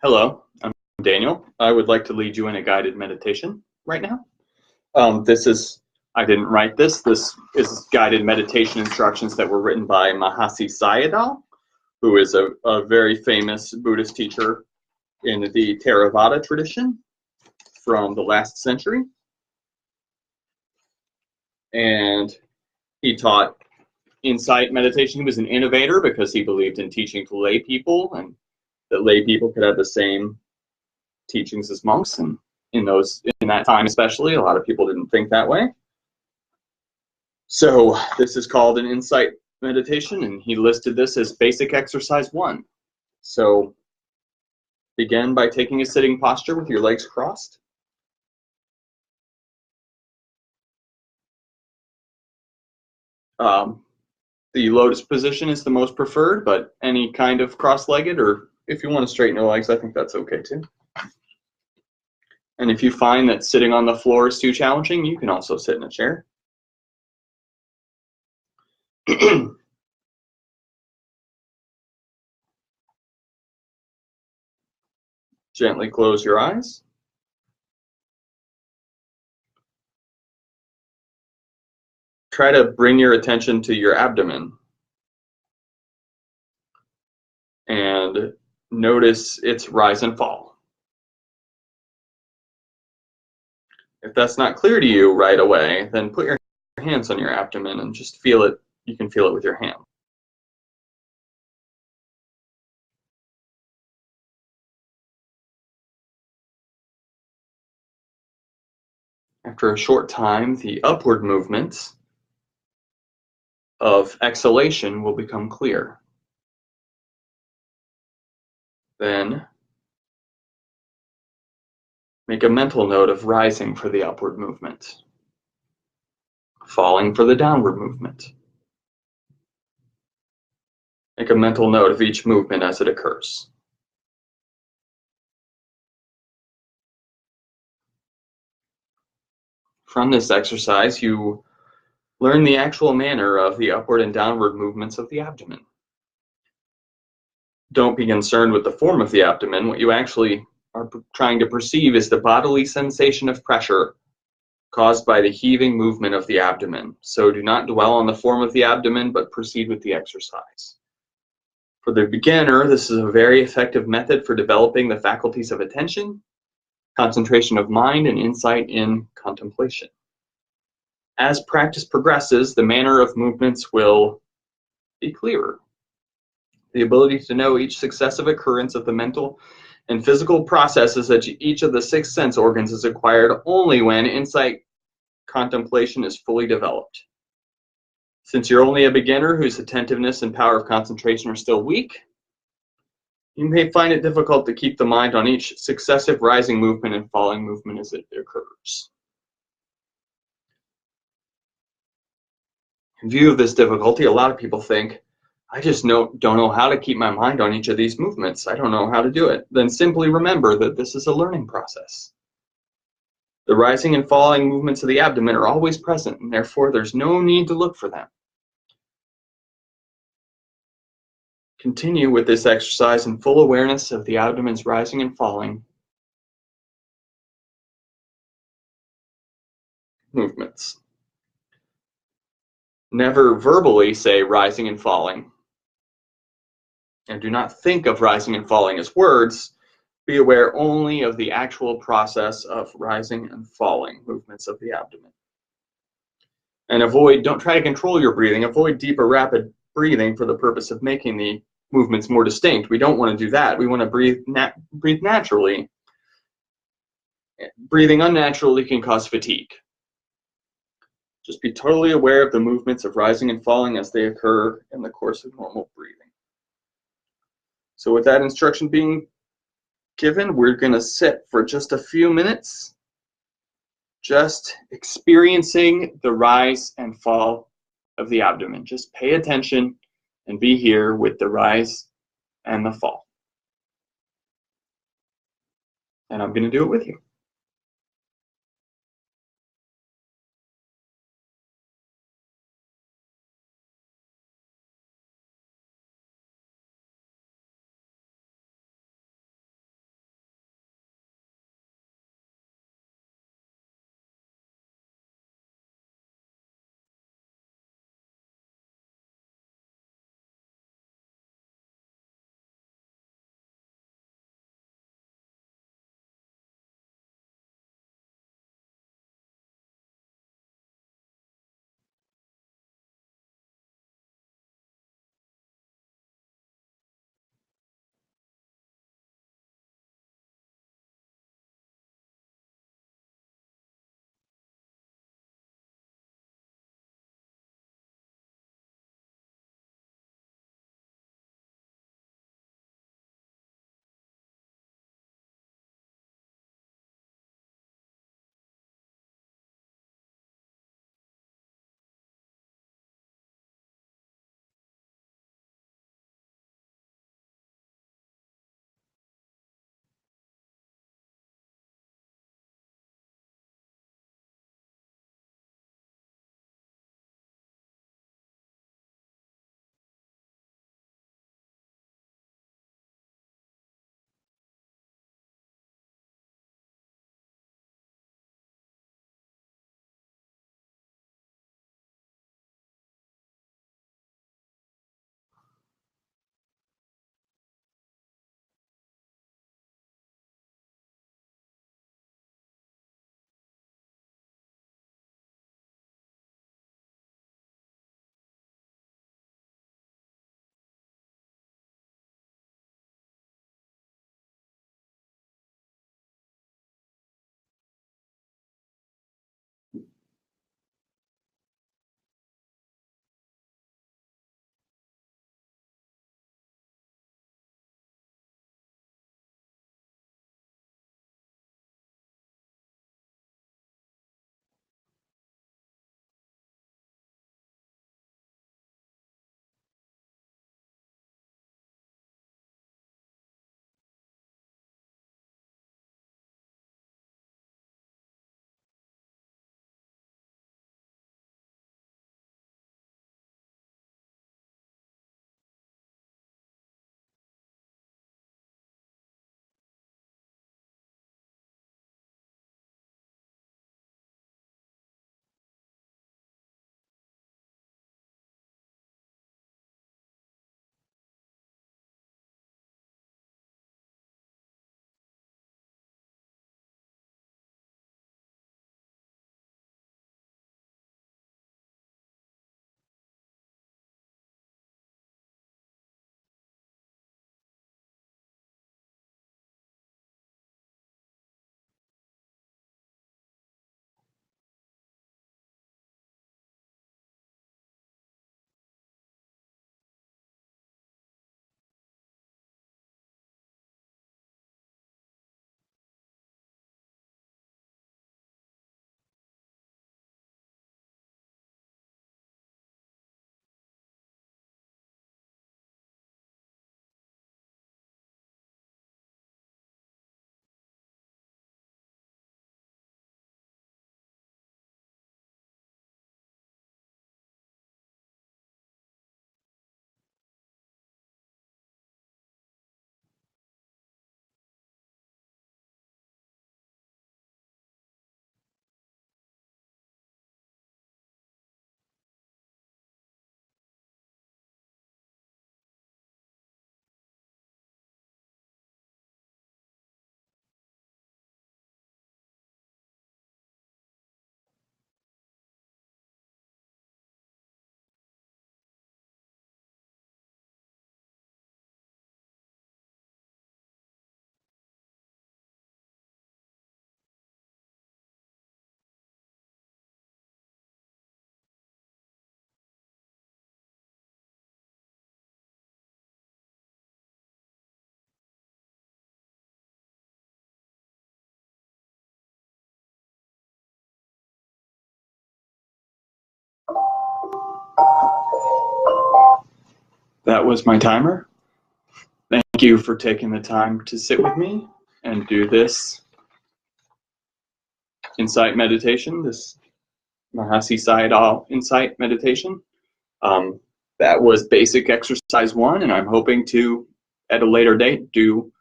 Hello, I'm Daniel. I would like to lead you in a guided meditation right now. I didn't write this. This is guided meditation instructions that were written by Mahasi Sayadaw, who is a very famous Buddhist teacher in the Theravada tradition from the last century. And he taught insight meditation. He was an innovator because he believed in teaching to lay people and that lay people could have the same teachings as monks, and in that time especially, a lot of people didn't think that way. So this is called an insight meditation, and he listed this as basic exercise 1. So begin by taking a sitting posture with your legs crossed. The lotus position is the most preferred, but any kind of cross-legged, or if you want to straighten your legs, I think that's okay too. And if you find that sitting on the floor is too challenging, you can also sit in a chair. Gently close your eyes. Try to bring your attention to your abdomen and notice its rise and fall. If that's not clear to you right away, then put your hands on your abdomen and just feel it. You can feel it with your hand. After a short time, the upward movement of exhalation will become clear. Then make a mental note of rising for the upward movement, falling for the downward movement. Make a mental note of each movement as it occurs. From this exercise, you learn the actual manner of the upward and downward movements of the abdomen. Don't be concerned with the form of the abdomen. What you actually are trying to perceive is the bodily sensation of pressure caused by the heaving movement of the abdomen. So do not dwell on the form of the abdomen, but proceed with the exercise. For the beginner, this is a very effective method for developing the faculties of attention, concentration of mind, and insight in contemplation. As practice progresses, the manner of movements will be clearer. The ability to know each successive occurrence of the mental and physical processes at each of the 6 sense organs is acquired only when insight contemplation is fully developed. Since you're only a beginner whose attentiveness and power of concentration are still weak, you may find it difficult to keep the mind on each successive rising movement and falling movement as it occurs. In view of this difficulty, a lot of people think, I just don't know how to keep my mind on each of these movements. I don't know how to do it. Then simply remember that this is a learning process. The rising and falling movements of the abdomen are always present, and therefore there's no need to look for them. Continue with this exercise in full awareness of the abdomen's rising and falling movements. Never verbally say rising and falling. And do not think of rising and falling as words. Be aware only of the actual process of rising and falling movements of the abdomen. And don't try to control your breathing. Avoid deep or rapid breathing for the purpose of making the movements more distinct. We don't want to do that. We want to breathe naturally. Breathing unnaturally can cause fatigue. Just be totally aware of the movements of rising and falling as they occur in the course of normal breathing. So with that instruction being given, we're going to sit for just a few minutes, just experiencing the rise and fall of the abdomen. Just pay attention and be here with the rise and the fall. And I'm going to do it with you. That was my timer. Thank you for taking the time to sit with me and do this insight meditation, this Mahasi Sayadaw insight meditation. That was basic exercise 1, and I'm hoping to, at a later date, do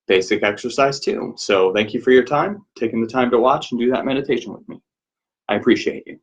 basic exercise 2. So thank you for your time, taking the time to watch and do that meditation with me. I appreciate you.